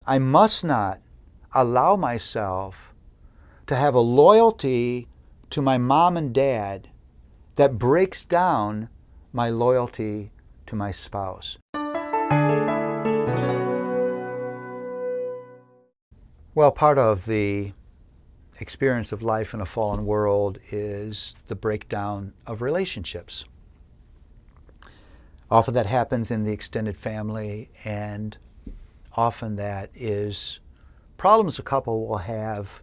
I must not allow myself to have a loyalty to my mom and dad that breaks down my loyalty to my spouse. Well, part of the experience of life in a fallen world is the breakdown of relationships. Often that happens in the extended family, and often that is problems a couple will have,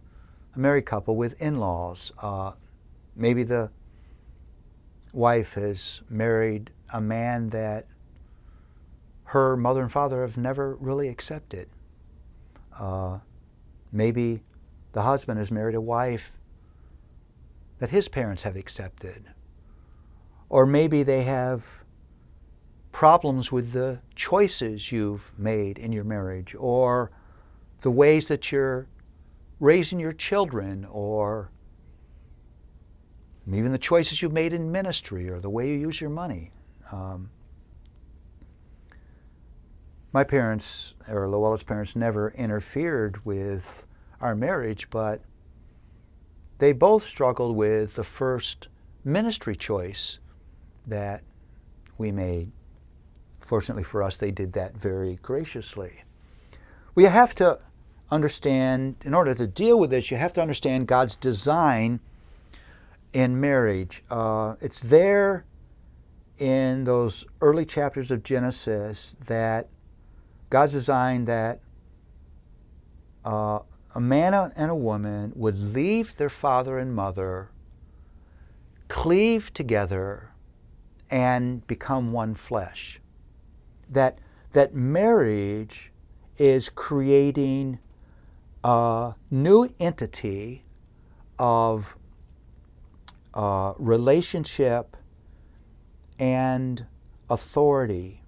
a married couple, with in-laws. Maybe the wife has married a man that her mother and father have never really accepted. Maybe the husband has married a wife that his parents have accepted. Or maybe they have problems with the choices you've made in your marriage, or the ways that you're raising your children, or even the choices you've made in ministry, or the way you use your money. My parents, or Luella's parents, never interfered with our marriage, but they both struggled with the first ministry choice that we made. Fortunately for us, they did that very graciously. We have to understand, in order to deal with this, you have to understand God's design in marriage. It's there in those early chapters of Genesis that God's design that a man and a woman would leave their father and mother, cleave together, and become one flesh. That marriage is creating a new entity of relationship and authority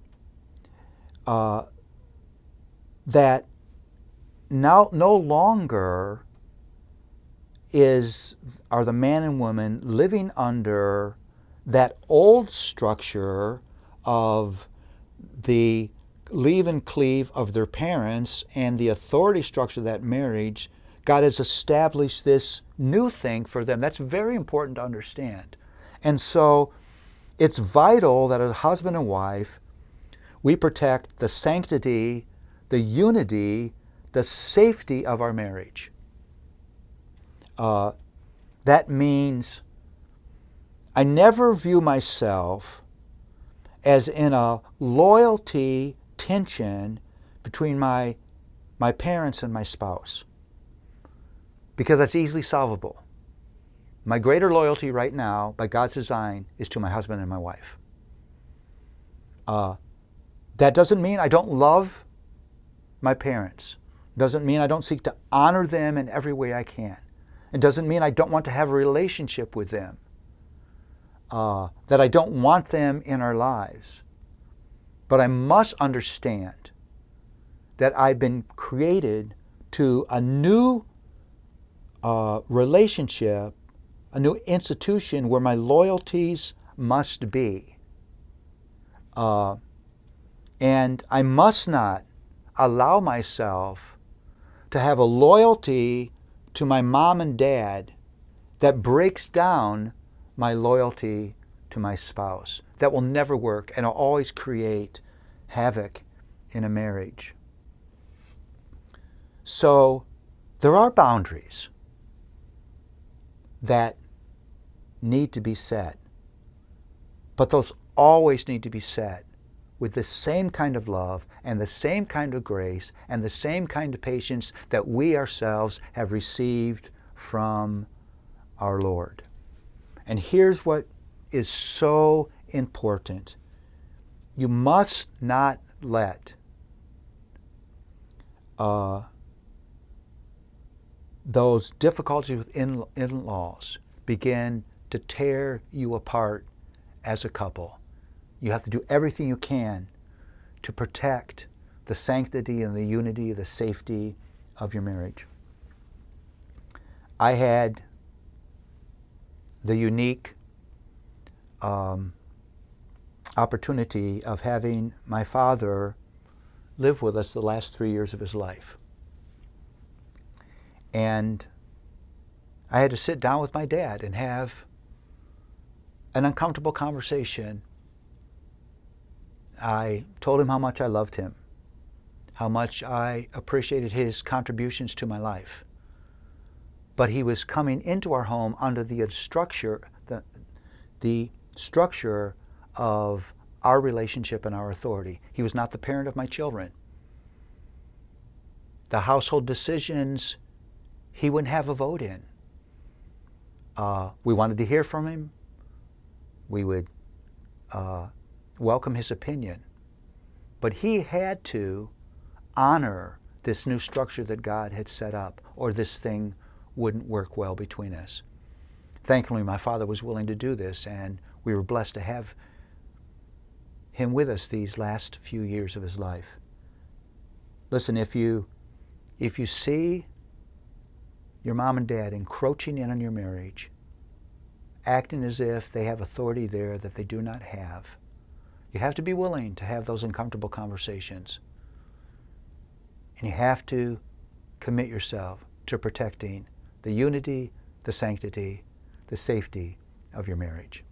that now no longer are the man and woman living under that old structure of the leave and cleave of their parents and the authority structure of that marriage. God has established this new thing for them. That's very important to understand. And so it's vital that as husband and wife, we protect the sanctity, the unity, the safety of our marriage. That means I never view myself as in a loyalty tension between my parents and my spouse, because that's easily solvable. My greater loyalty right now, by God's design, is to my husband and my wife. That doesn't mean I don't love my parents. Doesn't mean I don't seek to honor them in every way I can. It doesn't mean I don't want to have a relationship with them, that I don't want them in our lives. But I must understand that I've been created to a new relationship, a new institution where my loyalties must be. And I must not allow myself to have a loyalty to my mom and dad that breaks down my loyalty to my spouse. That will never work, and it'll always create havoc in a marriage. So there are boundaries that need to be set, but those always need to be set with the same kind of love and the same kind of grace and the same kind of patience that we ourselves have received from our Lord. And here's what is so important. You must not let those difficulties with in-laws begin to tear you apart as a couple. You have to do everything you can to protect the sanctity and the unity, the safety of your marriage. I had the unique opportunity of having my father live with us the last 3 years of his life. And I had to sit down with my dad and have an uncomfortable conversation. I told him how much I loved him, how much I appreciated his contributions to my life. But he was coming into our home under the structure of our relationship and our authority. He was not the parent of my children. The household decisions, he wouldn't have a vote in. We wanted to hear from him. We would welcome his opinion. But he had to honor this new structure that God had set up, or this thing wouldn't work well between us. Thankfully, my father was willing to do this, and we were blessed to have him with us these last few years of his life. Listen, if you see your mom and dad encroaching in on your marriage, acting as if they have authority there that they do not have, you have to be willing to have those uncomfortable conversations. And you have to commit yourself to protecting the unity, the sanctity, the safety of your marriage.